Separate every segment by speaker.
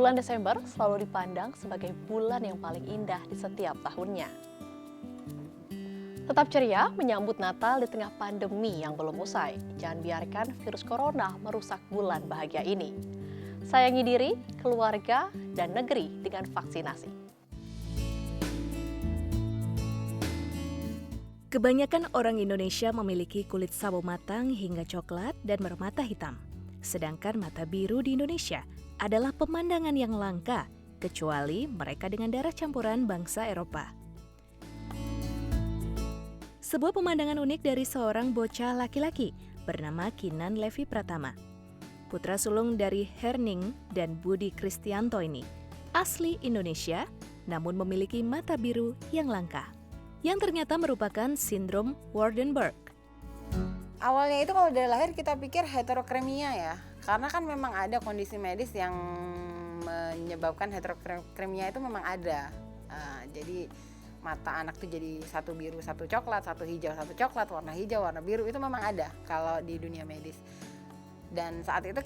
Speaker 1: Bulan Desember selalu dipandang sebagai bulan yang paling indah di setiap tahunnya. Tetap ceria menyambut Natal di tengah pandemi yang belum usai. Jangan biarkan virus corona merusak bulan bahagia ini. Sayangi diri, keluarga, dan negeri dengan vaksinasi.
Speaker 2: Kebanyakan orang Indonesia memiliki kulit sawo matang hingga coklat dan bermata hitam. Sedangkan mata biru di Indonesia adalah pemandangan yang langka, kecuali mereka dengan darah campuran bangsa Eropa. Sebuah pemandangan unik dari seorang bocah laki-laki bernama Kinan Levi Pratama. Putra sulung dari Herning dan Budi Kristianto ini asli Indonesia, namun memiliki mata biru yang langka, yang ternyata merupakan sindrom Waardenburg.
Speaker 3: Awalnya itu kalau dari lahir kita pikir heterokremia ya, karena kan memang ada kondisi medis yang menyebabkan heterokremia itu memang ada. Jadi mata anak tuh jadi satu biru, satu coklat, satu hijau, satu coklat, warna hijau, warna biru itu memang ada kalau di dunia medis. Dan saat itu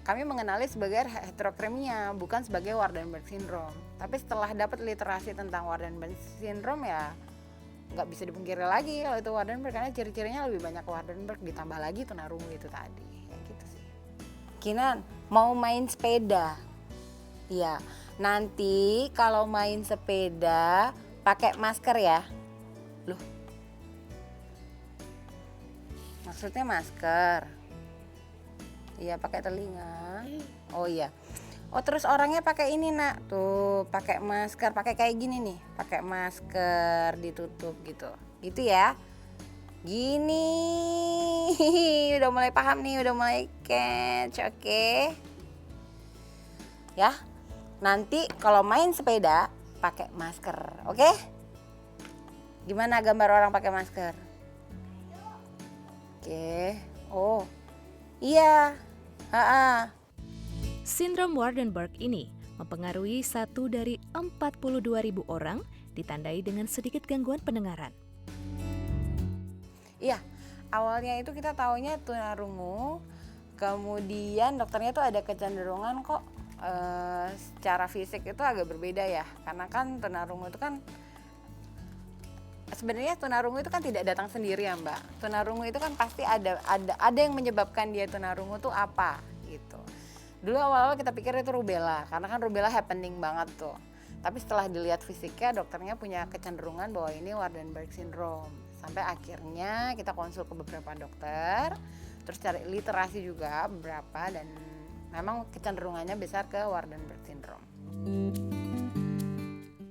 Speaker 3: kami mengenali sebagai heterokremia, bukan sebagai Waardenburg syndrome. Tapi setelah dapat literasi tentang Waardenburg syndrome ya nggak bisa dipungkiri lagi kalau itu Waardenburg, karena ciri-cirinya lebih banyak Waardenburg ditambah lagi tunarungu itu tadi. Kayak gitu sih. Kinan, mau main sepeda? Iya, nanti kalau main sepeda pakai masker ya. Loh, maksudnya masker? Iya, pakai telinga. Oh iya. Oh terus orangnya pakai ini nak, tuh pakai masker, pakai kayak gini nih, pakai masker ditutup gitu, gitu ya. Gini, udah mulai paham nih, udah mulai catch, oke? Ya, nanti kalau main sepeda pakai masker, oke? Gimana gambar orang pakai masker? Oke, oh iya,
Speaker 2: Sindrom Waardenburg ini mempengaruhi 1 dari 42.000 orang, ditandai dengan sedikit gangguan pendengaran.
Speaker 3: Iya, awalnya itu kita taunya tunarungu, kemudian dokternya tuh ada kecenderungan kok secara fisik itu agak berbeda ya, karena kan tunarungu itu kan sebenarnya tunarungu itu kan tidak datang sendiri ya Mbak. Tunarungu itu kan pasti ada yang menyebabkan dia tunarungu tuh apa gitu. Dulu awal-awal kita pikir itu rubella, karena kan rubella happening banget tuh. Tapi setelah dilihat fisiknya, dokternya punya kecenderungan bahwa ini Waardenburg syndrome. Sampai akhirnya kita konsul ke beberapa dokter, terus cari literasi juga beberapa, dan memang kecenderungannya besar ke Waardenburg syndrome.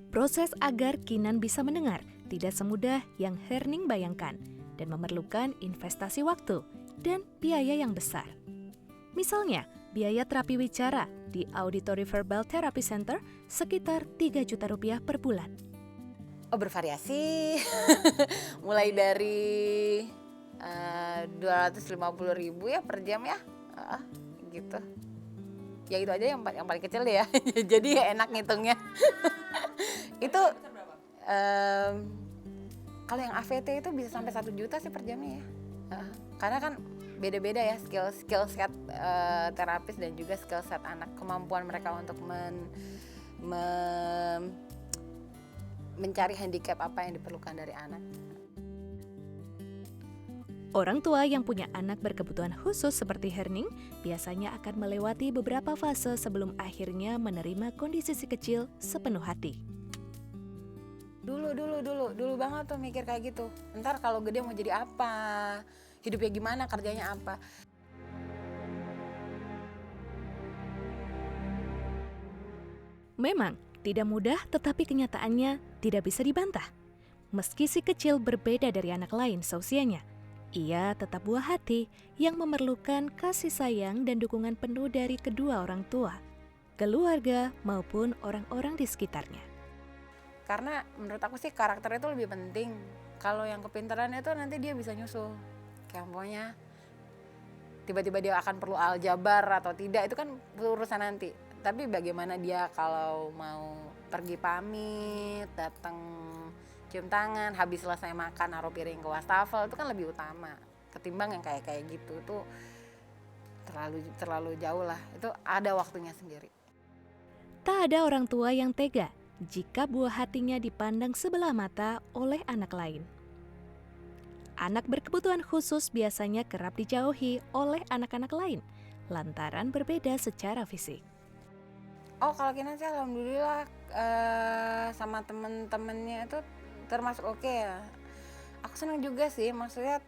Speaker 2: Proses agar Kinan bisa mendengar tidak semudah yang Herning bayangkan dan memerlukan investasi waktu dan biaya yang besar. Misalnya, biaya terapi wicara di Auditory Verbal Therapy Center sekitar 3 juta rupiah per bulan.
Speaker 3: Oh bervariasi, mulai dari 250.000 ya per jam ya, gitu. Ya itu aja yang paling kecil deh ya, jadi enak ngitungnya. Itu kalau yang AVT itu bisa sampai 1 juta sih per jamnya ya, karena kan beda-beda ya skill set terapis dan juga skill set anak, kemampuan mereka untuk mencari handicap apa yang diperlukan dari anak.
Speaker 2: Orang tua yang punya anak berkebutuhan khusus seperti Herning biasanya akan melewati beberapa fase sebelum akhirnya menerima kondisi si kecil sepenuh hati.
Speaker 3: Dulu banget tuh mikir kayak gitu. Ntar kalau gede mau jadi apa? Hidupnya gimana? Kerjanya apa?
Speaker 2: Memang tidak mudah, tetapi kenyataannya tidak bisa dibantah. Meski si kecil berbeda dari anak lain seusianya, ia tetap buah hati yang memerlukan kasih sayang dan dukungan penuh dari kedua orang tua, keluarga maupun orang-orang di sekitarnya.
Speaker 3: Karena menurut aku sih karakter itu lebih penting. Kalau yang kepintaran itu nanti dia bisa nyusul. Kayak umpamanya tiba-tiba dia akan perlu aljabar atau tidak, itu kan urusan nanti. Tapi bagaimana dia kalau mau pergi pamit, datang cium tangan, habis selesai makan naruh piring ke wastafel, itu kan lebih utama ketimbang yang kayak gitu. Itu terlalu jauh lah, itu ada waktunya sendiri.
Speaker 2: Tak ada orang tua yang tega jika buah hatinya dipandang sebelah mata oleh anak lain. Anak berkebutuhan khusus biasanya kerap dijauhi oleh anak-anak lain lantaran berbeda secara fisik.
Speaker 3: Oh, kalau Kinan sih alhamdulillah sama temen-temennya itu termasuk oke ya. Aku senang juga sih, maksudnya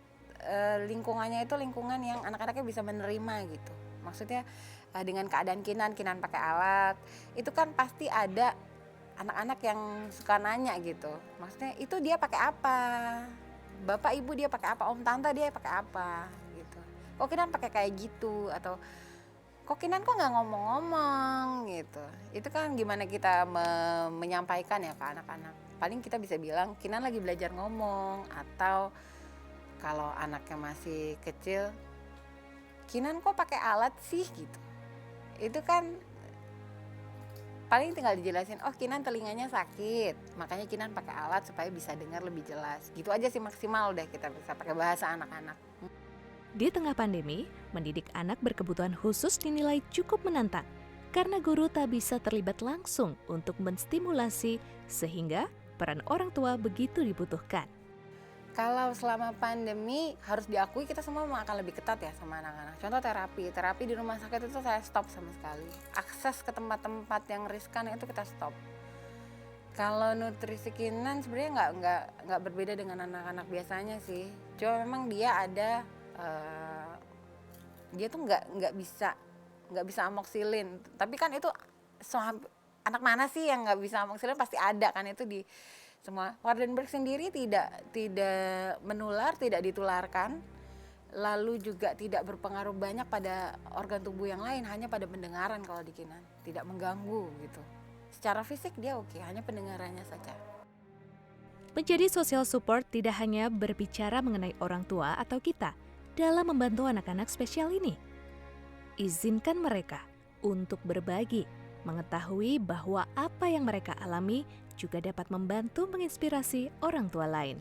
Speaker 3: lingkungannya itu lingkungan yang anak-anaknya bisa menerima gitu. Maksudnya dengan keadaan Kinan pakai alat, itu kan pasti ada anak-anak yang suka nanya gitu. Maksudnya itu dia pakai apa? Bapak ibu dia pakai apa? Om tante dia pakai apa? Gitu. Kok Kinan pakai kayak gitu? Atau kok Kinan kok nggak ngomong-ngomong gitu. Itu kan gimana kita menyampaikan ya ke anak-anak. Paling kita bisa bilang Kinan lagi belajar ngomong, atau kalau anaknya masih kecil, Kinan kok pakai alat sih gitu. Itu kan paling tinggal dijelasin, oh Kinan telinganya sakit, makanya Kinan pakai alat supaya bisa dengar lebih jelas. Gitu aja sih maksimal deh kita bisa pakai bahasa anak-anak.
Speaker 2: Di tengah pandemi, mendidik anak berkebutuhan khusus dinilai cukup menantang karena guru tak bisa terlibat langsung untuk menstimulasi sehingga peran orang tua begitu dibutuhkan.
Speaker 3: Kalau selama pandemi harus diakui kita semua akan lebih ketat ya sama anak-anak. Contoh terapi di rumah sakit itu saya stop sama sekali. Akses ke tempat-tempat yang riskan itu kita stop. Kalau nutrisi Kinan sebenarnya nggak berbeda dengan anak-anak biasanya sih. Cuma memang dia ada dia tuh nggak bisa amoxilin. Tapi kan itu anak mana sih yang nggak bisa amoxilin, pasti ada kan itu di semua. Waardenburg sendiri tidak menular, tidak ditularkan, lalu juga tidak berpengaruh banyak pada organ tubuh yang lain, hanya pada pendengaran kalau di Kinan, tidak mengganggu gitu. Secara fisik dia oke, hanya pendengarannya saja.
Speaker 2: Menjadi social support tidak hanya berbicara mengenai orang tua atau kita dalam membantu anak-anak spesial ini. Izinkan mereka untuk berbagi, mengetahui bahwa apa yang mereka alami juga dapat membantu menginspirasi orang tua lain.